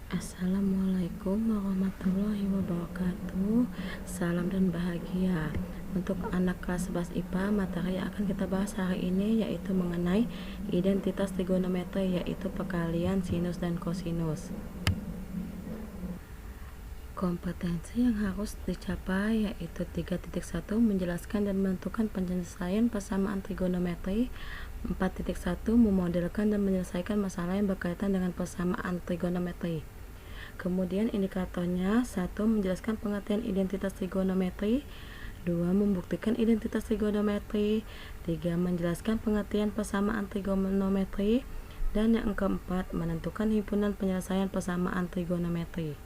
Assalamualaikum warahmatullahi wabarakatuh. Salam dan bahagia. Untuk anak kelas 11 IPA, materi yang akan kita bahas hari ini yaitu mengenai identitas trigonometri, yaitu perkalian sinus dan kosinus. Kompetensi yang harus dicapai yaitu 3.1 menjelaskan dan menentukan penyelesaian persamaan trigonometri, 4.1 memodelkan dan menyelesaikan masalah yang berkaitan dengan persamaan trigonometri. Kemudian indikatornya: 1. Menjelaskan pengertian identitas trigonometri, 2. Membuktikan identitas trigonometri, 3. Menjelaskan pengertian persamaan trigonometri, dan yang keempat, menentukan himpunan penyelesaian persamaan trigonometri.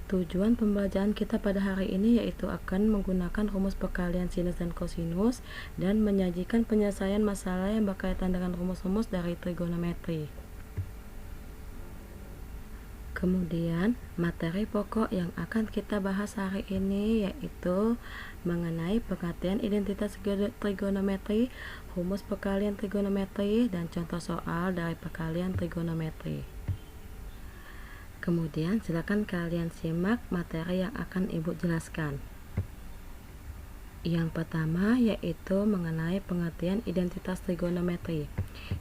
Tujuan pembelajaran kita pada hari ini yaitu akan menggunakan rumus perkalian sinus dan kosinus dan menyajikan penyelesaian masalah yang berkaitan dengan rumus-rumus dari trigonometri. Kemudian, materi pokok yang akan kita bahas hari ini yaitu mengenai pengertian identitas trigonometri, rumus perkalian trigonometri, dan contoh soal dari perkalian trigonometri. Kemudian, silakan kalian simak materi yang akan Ibu jelaskan. Yang pertama yaitu mengenai pengertian identitas trigonometri.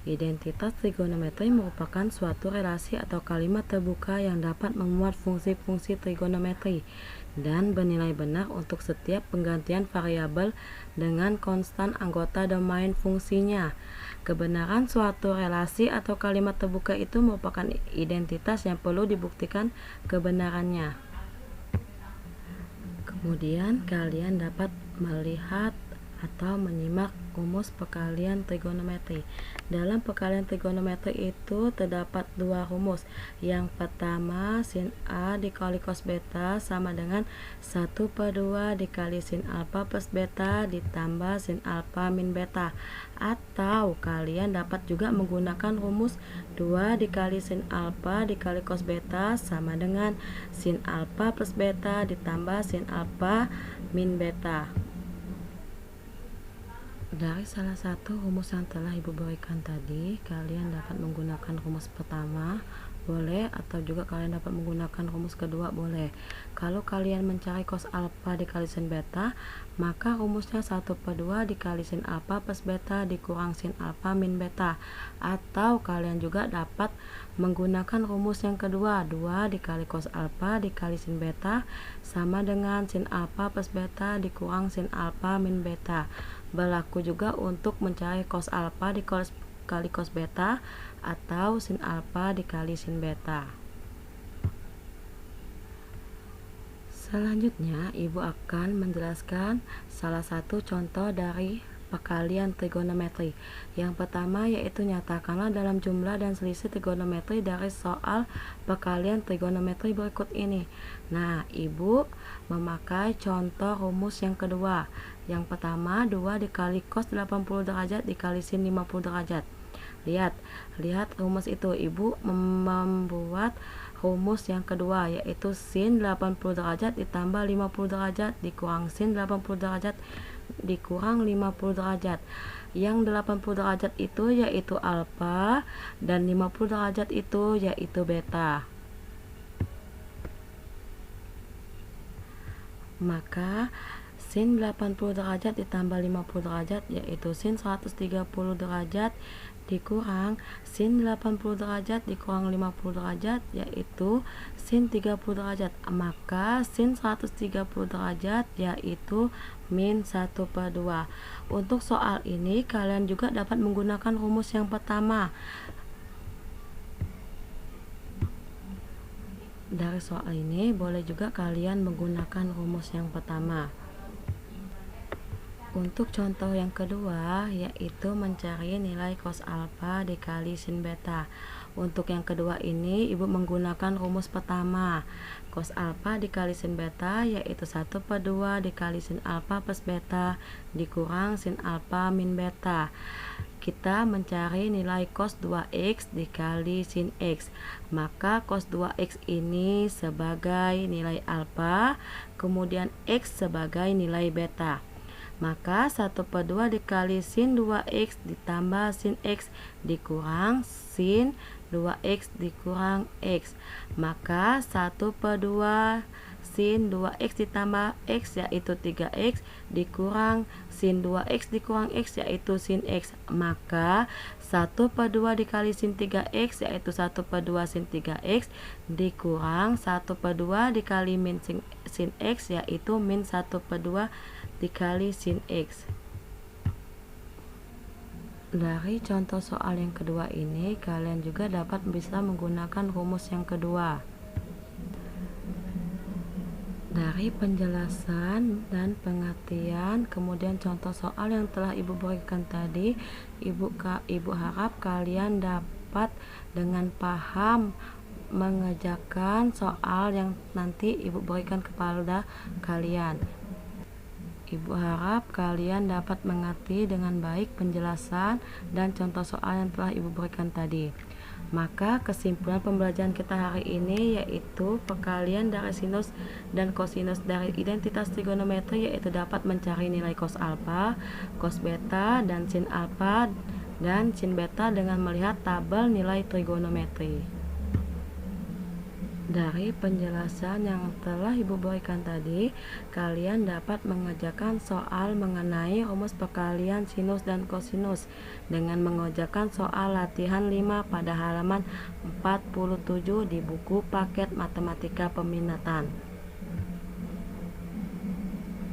Identitas trigonometri merupakan suatu relasi atau kalimat terbuka yang dapat memuat fungsi-fungsi trigonometri dan bernilai benar untuk setiap penggantian variabel dengan konstan anggota domain fungsinya. Kebenaran suatu relasi atau kalimat terbuka itu merupakan identitas yang perlu dibuktikan kebenarannya. Kemudian kalian dapat melihat atau menyimak rumus perkalian trigonometri. Dalam perkalian trigonometri itu terdapat dua rumus. Yang pertama, sin A dikali cos beta sama dengan 1/2 dikali sin alfa plus beta ditambah sin alfa min beta. Atau kalian dapat juga menggunakan rumus 2 dikali sin alfa dikali cos beta sama dengan sin alfa plus beta ditambah sin alfa min beta. Dari salah satu rumus yang telah Ibu berikan tadi, kalian dapat menggunakan rumus pertama, boleh, atau juga kalian dapat menggunakan rumus kedua, boleh. Kalau kalian mencari cos alfa dikali sin beta, maka rumusnya 1/2 dikali sin alfa plus beta dikurang sin alfa min beta. Atau kalian juga dapat menggunakan rumus yang kedua, 2 dikali cos alfa dikali sin beta sama dengan sin alfa plus beta dikurang sin alfa min beta. Berlaku juga untuk mencari cos alfa dikali cos beta atau sin alfa dikali sin beta. Selanjutnya, Ibu akan menjelaskan salah satu contoh dari perkalian trigonometri. Yang pertama yaitu nyatakanlah dalam jumlah dan selisih trigonometri dari soal perkalian trigonometri berikut ini. Nah, Ibu memakai contoh rumus yang kedua. Yang pertama, 2 dikali cos 80 derajat dikali sin 50 derajat. Lihat rumus itu. Ibu membuat rumus yang kedua yaitu sin 80 derajat ditambah 50 derajat dikurang sin 80 derajat dikurang 50 derajat. Yang 80 derajat itu yaitu alfa dan 50 derajat itu yaitu beta. Maka sin 80 derajat ditambah 50 derajat yaitu sin 130 derajat dikurang sin 80 derajat dikurang 50 derajat yaitu sin 30 derajat. Maka sin 130 derajat yaitu min 1/2. Untuk soal ini kalian juga dapat menggunakan rumus yang pertama. Dari soal ini boleh juga kalian menggunakan rumus yang pertama. Untuk contoh yang kedua yaitu mencari nilai cos alfa dikali sin beta. Untuk yang kedua ini Ibu menggunakan rumus pertama. Cos alfa dikali sin beta yaitu 1/2 dikali sin alfa plus beta dikurang sin alfa min beta. Kita mencari nilai cos 2x dikali sin x. Maka cos 2x ini sebagai nilai alfa, kemudian x sebagai nilai beta. Maka 1/2 dikali sin 2x ditambah sin x dikurang sin 2x dikurang x. Maka 1/2 sin 2x ditambah x yaitu 3x dikurang sin 2x dikurang x yaitu sin x. Maka 1/2 dikali sin 3x yaitu 1/2 sin 3x dikurang 1/2 dikali min sin x yaitu min 1/2 dikali sin x. Dari contoh soal yang kedua ini, kalian juga dapat bisa menggunakan rumus yang kedua. Dari penjelasan dan pengertian, kemudian contoh soal yang telah Ibu berikan tadi, Ibu harap kalian dapat dengan paham mengerjakan soal yang nanti Ibu berikan kepada kalian. Ibu harap kalian dapat mengerti dengan baik penjelasan dan contoh soal yang telah Ibu berikan tadi. Maka kesimpulan pembelajaran kita hari ini yaitu perkalian dari sinus dan kosinus dari identitas trigonometri, yaitu dapat mencari nilai cos alfa, cos beta, dan sin alfa dan sin beta dengan melihat tabel nilai trigonometri. Dari penjelasan yang telah Ibu berikan tadi, kalian dapat mengerjakan soal mengenai rumus perkalian sinus dan kosinus dengan mengerjakan soal latihan 5 pada halaman 47 di buku paket matematika peminatan.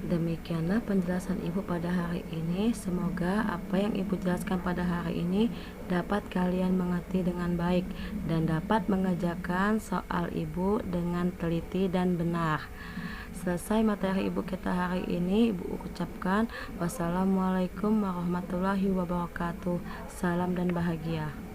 Demikianlah penjelasan Ibu pada hari ini. Semoga apa yang Ibu jelaskan pada hari ini dapat kalian mengerti dengan baik dan dapat mengerjakan soal Ibu dengan teliti dan benar. Selesai materi Ibu kita hari ini, Ibu ucapkan wassalamualaikum warahmatullahi wabarakatuh. Salam dan bahagia.